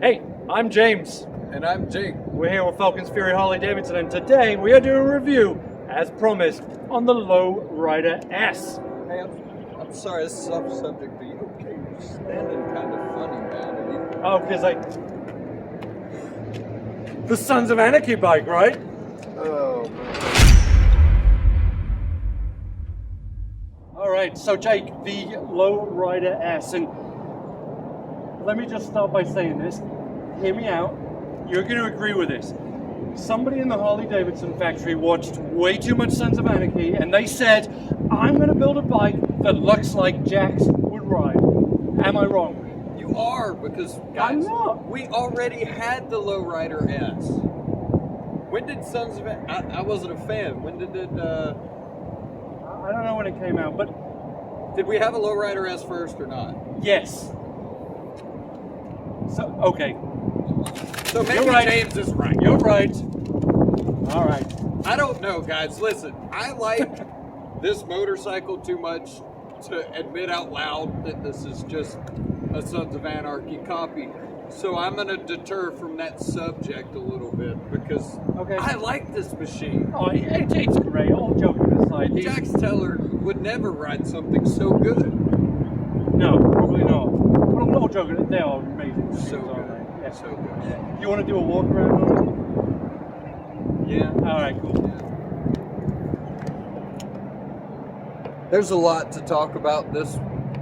Hey, I'm James. And I'm Jake. We're here with Falcons Fury Harley-Davidson, and today we are doing a review, as promised, on the Lowrider S. Hey, I'm sorry, this is off subject, but you okay? You're standing kind of funny, man. Are you... Oh, because the Sons of Anarchy bike, right? Oh, man. Alright, so Jake, the Lowrider S, and let me just start by saying this. Hear me out. You're going to agree with this. Somebody in the Harley-Davidson factory watched way too much Sons of Anarchy, and they said, I'm going to build a bike that looks like Jax would ride. Am I wrong? You are, because, guys, I'm not. We already had the Lowrider S. When did Sons of Anarchy... I wasn't a fan. When did it... I don't know when it came out, but... Did we have a Lowrider S first or not? Yes. So, okay. So maybe You're right. James is right. You're right. All right. I don't know, guys. Listen, I like this motorcycle too much to admit out loud that this is just a Sons of Anarchy copy. So I'm going to deter from that subject a little bit because I like this machine. Oh, it's great. All joking aside. Jax Teller would never ride something so good. No, probably not. But I'm not joking. They are amazing. So good. Aren't they? Yeah. So good. You want to do a walk around on it? Yeah. All right, cool. There's a lot to talk about. This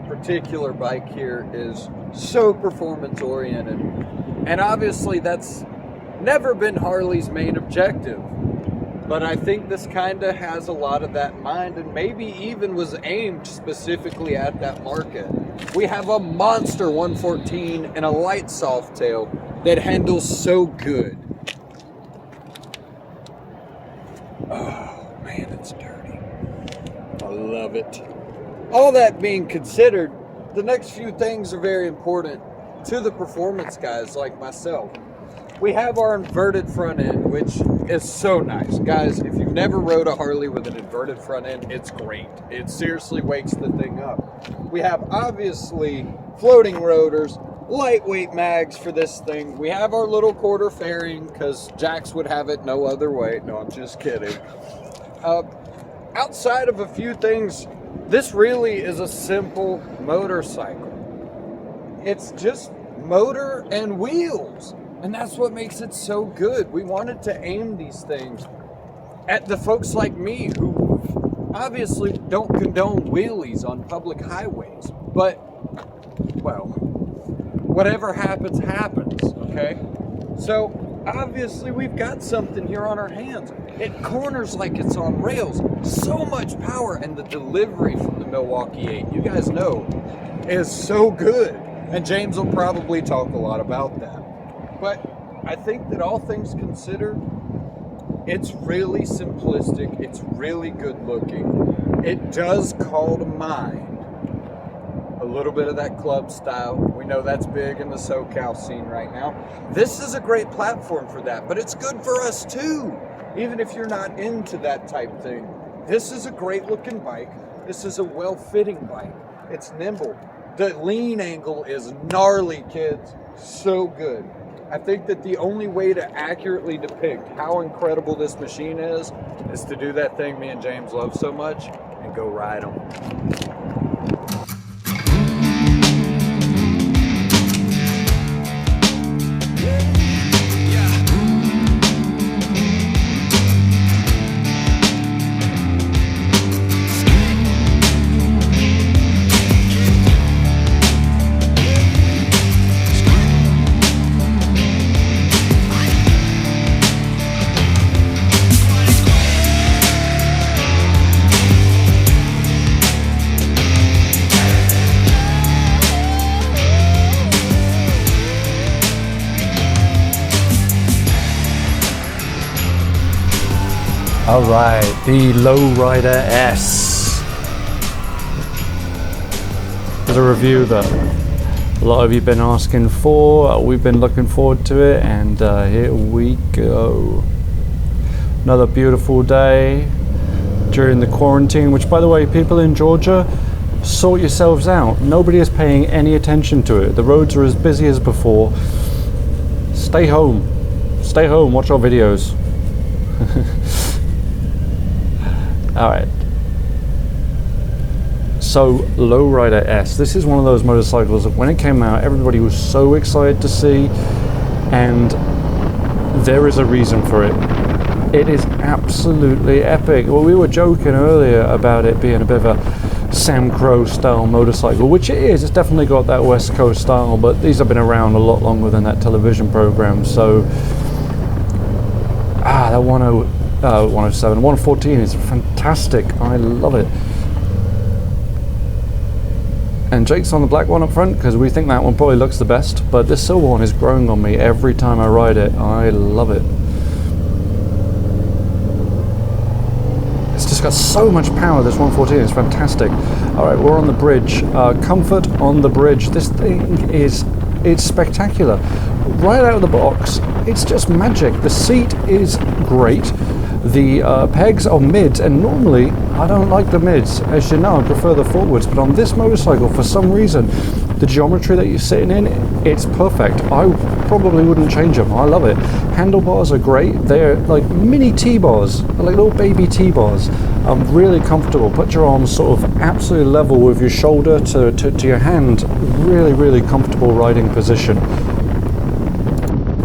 particular bike here is so performance oriented, and obviously that's never been Harley's main objective, but I think this kind of has a lot of that in mind, and maybe even was aimed specifically at that market. We have a monster 114 and a light soft tail that handles so good. Oh man, it's dirty. I love it. All that being considered, the next few things are very important to the performance guys like myself. We have our inverted front end, which is so nice. Guys, if you've never rode a Harley with an inverted front end, it's great. It seriously wakes the thing up. We have obviously floating rotors, lightweight mags for this thing. We have our little quarter fairing because Jax would have it no other way. No, I'm just kidding. Outside of a few things, this really is a simple motorcycle. It's just motor and wheels, and that's what makes it so good. We wanted to aim these things at the folks like me who obviously don't condone wheelies on public highways, but, well, whatever happens, happens, okay? So, obviously we've got something here on our hands. It corners like it's on rails. So much power, and the delivery from the Milwaukee 8, you guys know, is so good. And James will probably talk a lot about that. But I think that all things considered, it's really simplistic. It's really good looking. It does call to mind a little bit of that club style. We know that's big in the SoCal scene right now. This is a great platform for that, but it's good for us too. Even if you're not into that type thing, this is a great looking bike. This is a well-fitting bike. It's nimble. The lean angle is gnarly, kids. So good. I think that the only way to accurately depict how incredible this machine is to do that thing me and James love so much and go ride them. All right, the Lowrider S. There's a review that a lot of you have been asking for. We've been looking forward to it, and here we go. Another beautiful day during the quarantine, which, by the way, people in Georgia, sort yourselves out. Nobody is paying any attention to it. The roads are as busy as before. stay home. Stay home, watch our videos. Alright. So, Lowrider S. This is one of those motorcycles that when it came out, everybody was so excited to see, and there is a reason for it. It is absolutely epic. Well, we were joking earlier about it being a bit of a SAMCRO style motorcycle, which it is. It's definitely got that West Coast style, but these have been around a lot longer than that television program. So, that 107, 114 is fantastic. I love it. And Jake's on the black one up front because we think that one probably looks the best, but this silver one is growing on me every time I ride it. I love it. It's just got so much power, this 114, it's fantastic. Alright, we're on the bridge. Comfort on the bridge. This thing it's spectacular. Right out of the box, it's just magic. The seat is great. The pegs are mids, and normally I don't like the mids. As you know, I prefer the forwards, but on this motorcycle, for some reason, the geometry that you're sitting in, it's perfect. I probably wouldn't change them. I love it. Handlebars are great. They're like mini T-bars, like little baby T-bars. Really comfortable. Put your arms sort of absolutely level with your shoulder to your hand. Really, really comfortable riding position.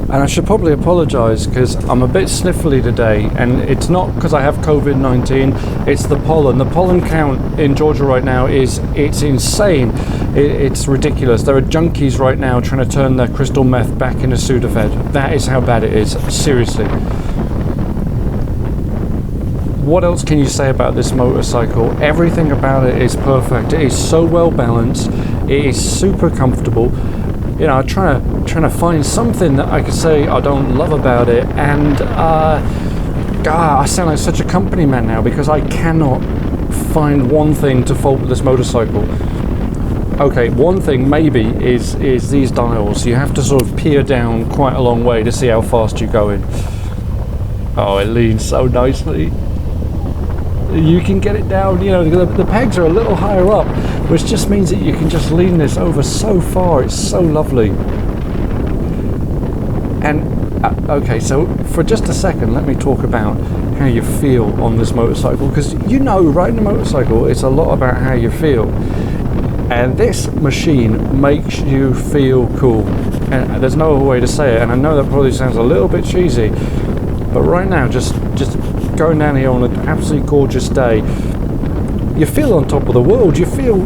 And I should probably apologise because I'm a bit sniffly today, and it's not because I have COVID-19, it's the pollen. The pollen count in Georgia right now it's insane. It's ridiculous. There are junkies right now trying to turn their crystal meth back into Sudafed. That is how bad it is, seriously. What else can you say about this motorcycle? Everything about it is perfect. It is so well balanced. It is super comfortable. You know, I'm trying to find something that I could say I don't love about it, and I sound like such a company man now because I cannot find one thing to fault with this motorcycle. Okay, one thing maybe is these dials. You have to sort of peer down quite a long way to see how fast you're going. Oh, it leans so nicely. You can get it down, you know, the pegs are a little higher up, which just means that you can just lean this over so far. It's so lovely. And okay, so for just a second, let me talk about how you feel on this motorcycle, because you know, riding a motorcycle, it's a lot about how you feel. And this machine makes you feel cool. And there's no other way to say it. And I know that probably sounds a little bit cheesy, but right now, just going down here on an absolutely gorgeous day, you feel on top of the world. You feel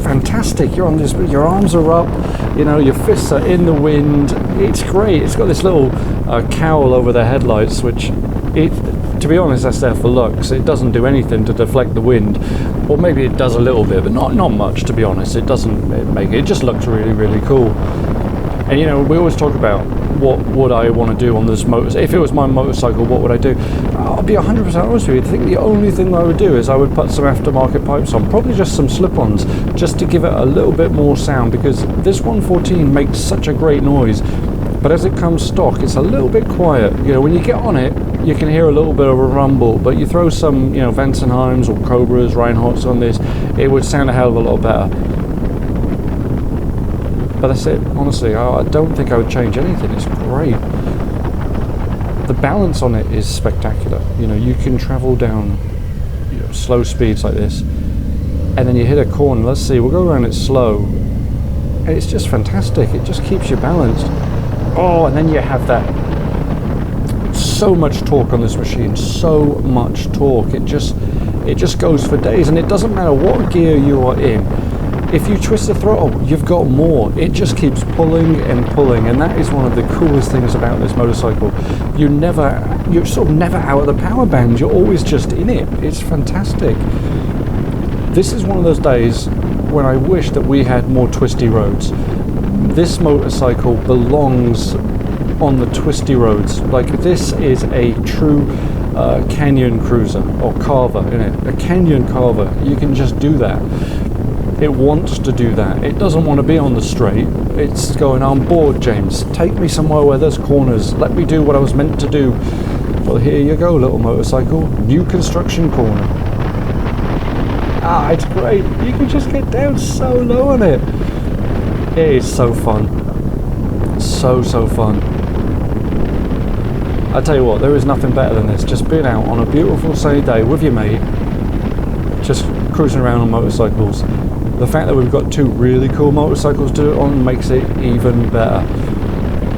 fantastic. You're on this, your arms are up, you know, your fists are in the wind. It's great. It's got this little cowl over the headlights, which to be honest, that's there for looks. It doesn't do anything to deflect the wind, or maybe it does a little bit, but not much, to be honest. It doesn't make it. It just looks really, really cool. And you know, we always talk about what would I want to do on this motorcycle. If it was my motorcycle, what would I do? I'll be 100% honest with you. I think the only thing I would do is I would put some aftermarket pipes on, probably just some slip-ons, just to give it a little bit more sound, because this 114 makes such a great noise, but as it comes stock, it's a little bit quiet. You know, when you get on it, you can hear a little bit of a rumble, but you throw some, you know, Vansenheims or Cobras, Reinhardts on this, it would sound a hell of a lot better. But that's it, honestly. I don't think I would change anything. It's great. The balance on it is spectacular. You know, you can travel down, you know, slow speeds like this, and then you hit a corner. Let's see, we'll go around it slow, and it's just fantastic. It just keeps you balanced. Oh, and then you have that. So much torque on this machine. So much torque. It just goes for days, and it doesn't matter what gear you are in. If you twist the throttle, you've got more. It just keeps pulling and pulling, and that is one of the coolest things about this motorcycle. You're sort of never out of the power band. You're always just in it. It's fantastic. This is one of those days when I wish that we had more twisty roads. This motorcycle belongs on the twisty roads. Like, this is a true canyon cruiser, or carver, isn't it? A canyon carver. You can just do that. It wants to do that. It doesn't want to be on the straight. It's going, I'm bored, James. Take me somewhere where there's corners. Let me do what I was meant to do. Well, here you go, little motorcycle. New construction corner. Ah, it's great. You can just get down so low on it. It is so fun. So fun. I tell you what, there is nothing better than this. Just being out on a beautiful sunny day with your mate, just cruising around on motorcycles. The fact that we've got two really cool motorcycles to do it on makes it even better.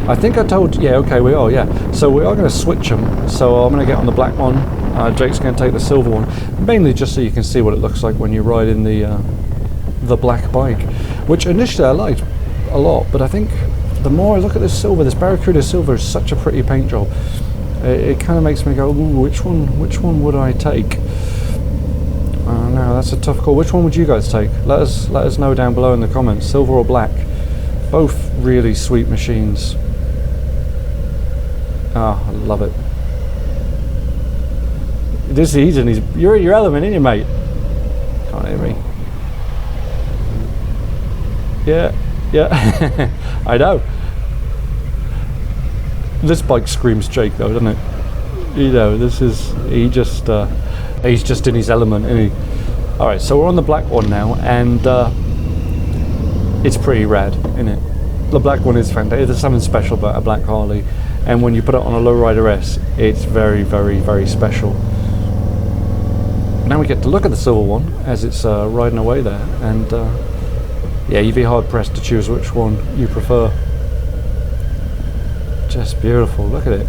I think I told you, yeah, okay, we are, yeah. So we are going to switch them. So I'm going to get on the black one. Jake's going to take the silver one, mainly just so you can see what it looks like when you ride in the black bike, which initially I liked a lot, but I think the more I look at this silver, this Barracuda silver is such a pretty paint job. It kind of makes me go, ooh, which one would I take? No, that's a tough call. Which one would you guys take? Let us know down below in the comments, silver or black. Both really sweet machines. Oh, I love it. You're in your element, ain't you, mate? Can't hear me. Yeah. I know. This bike screams Jake, though, doesn't it? You know, he's just in his element, isn't he? All right, so we're on the black one now, and it's pretty rad, isn't it? The black one is fantastic. There's something special about a black Harley, and when you put it on a Lowrider S, it's very, very, very special. Now we get to look at the silver one as it's riding away there, and yeah, you'd be hard pressed to choose which one you prefer. Just beautiful, look at it.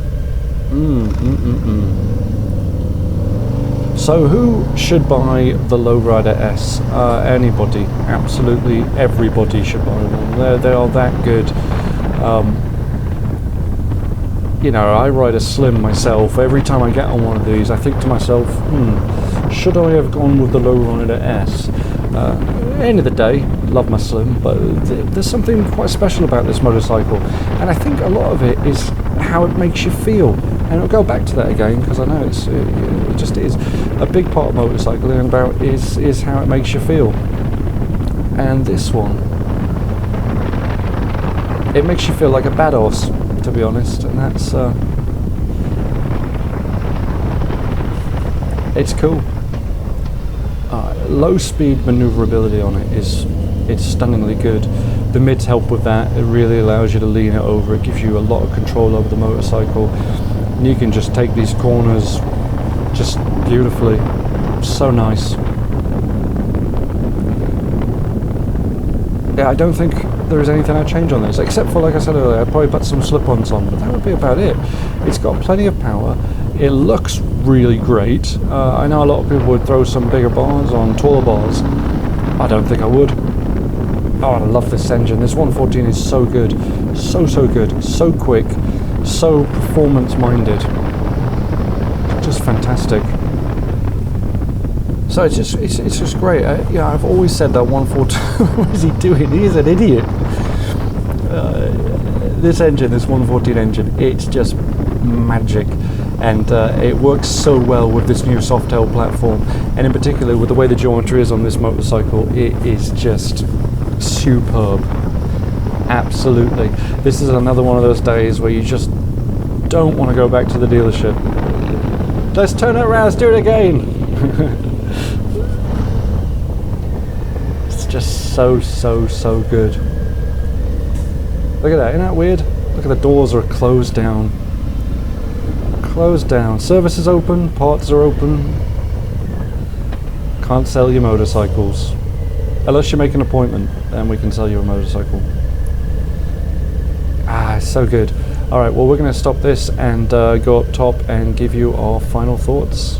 So who should buy the Lowrider S? Anybody, absolutely everybody should buy one. They are that good. You know, I ride a slim myself. Every time I get on one of these, I think to myself, should I have gone with the Lowrider S? End of the day, love my slim, but there's something quite special about this motorcycle, and I think a lot of it is how it makes you feel. And I'll go back to that again because I know it just is a big part of motorcycling about is how it makes you feel. And this one, it makes you feel like a badass, to be honest, and that's it's cool. Low speed maneuverability on it it's stunningly good. The mids help with that. It really allows you to lean it over. It gives you a lot of control over the motorcycle, and you can just take these corners just beautifully. So nice. Yeah, I don't think there is anything I'd change on this, except for, like I said earlier, I'd probably put some slip-ons on, but that would be about it. It's got plenty of power. It looks really great. I know a lot of people would throw some bigger bars on, taller bars. I don't think I would. Oh, I love this engine. This 114 is so good. So good. So quick. So performance-minded. Just fantastic. So it's just great. Yeah, I've always said that 114. What is he doing? He is an idiot. This 114 engine, it's just magic, and it works so well with this new Softail platform, and in particular with the way the geometry is on this motorcycle. It is just superb. Absolutely. This is another one of those days where you just don't want to go back to the dealership. Let's turn it around, let's do it again. It's just so good. Look at that, isn't that weird? Look at the doors are closed down. Closed down. Service is open, parts are open. Can't sell your motorcycles. Unless you make an appointment, then we can sell you a motorcycle. Ah, so good. Alright, well, we're going to stop this and go up top and give you our final thoughts.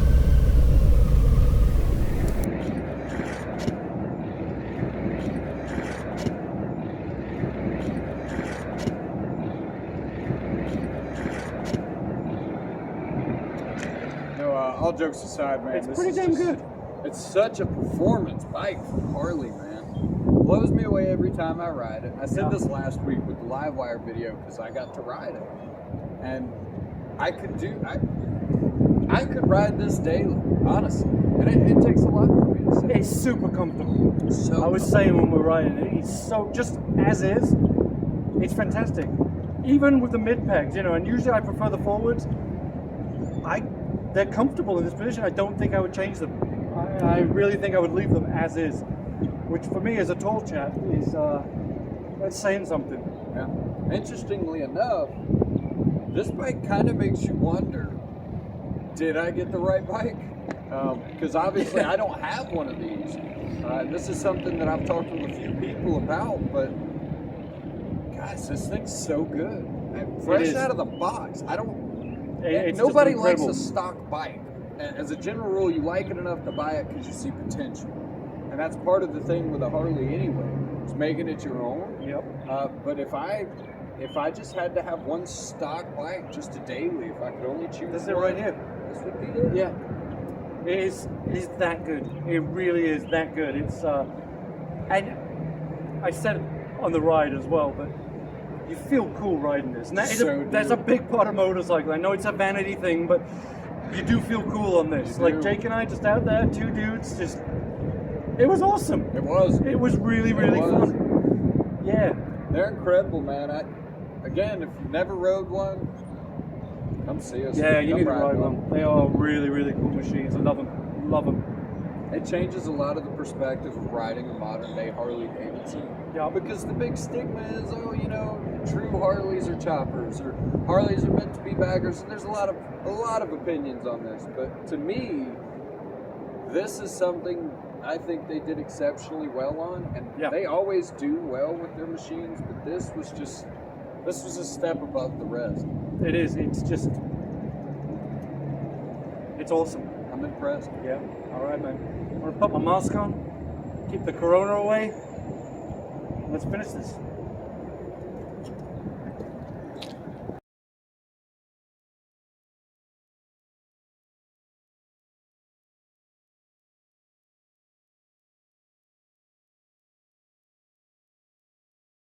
All jokes aside, man, It's pretty damn good. It's such a performance bike from Harley, man. Blows me away every time I ride it. I said this last week with the live wire video because I got to ride it, and I could ride this daily, honestly. And it takes a lot for me to say. It's super comfortable. So I was saying when we're riding it, it's so, just as is, it's fantastic. Even with the mid pegs, you know, and usually I prefer the forwards. They're comfortable in this position. I don't think I would change them. I really think I would leave them as is, which for me as a tall chap is that's saying something. Yeah. Interestingly enough, This bike kind of makes you wonder, did I get the right bike? Because obviously I don't have one of these. This is something that I've talked with a few people about, but guys, this thing's so good. Fresh out of the box. Nobody likes a stock bike. As a general rule, you like it enough to buy it because you see potential. And that's part of the thing with a Harley anyway. It's making it your own. Yep. But if I just had to have one stock bike, just a daily, if I could only choose This is it right here. this would be it. Yeah. It is that good. It really is that good. It's and I said it on the ride as well, but you feel cool riding this. And that's a big part of motorcycle. I know it's a vanity thing, but you do feel cool on this. Like Jake and I just out there, two dudes, just it was awesome. It was. It was really fun. Yeah. They're incredible, man. Again, if you've never rode one, come see us. Yeah, you Come need to ride one. They are really cool machines. I love them. Love them. It changes a lot of the perspective of riding a modern day Harley-Davidson. Yeah. Because the big stigma is, true Harleys are choppers, or Harleys are meant to be baggers, and there's a lot of opinions on this. But to me, this is something I think they did exceptionally well on, and they always do well with their machines. But this was a step above the rest. It is. It's awesome. I'm impressed. Yeah. All right, man. I'm gonna put my mask on, keep the corona away. Let's finish this.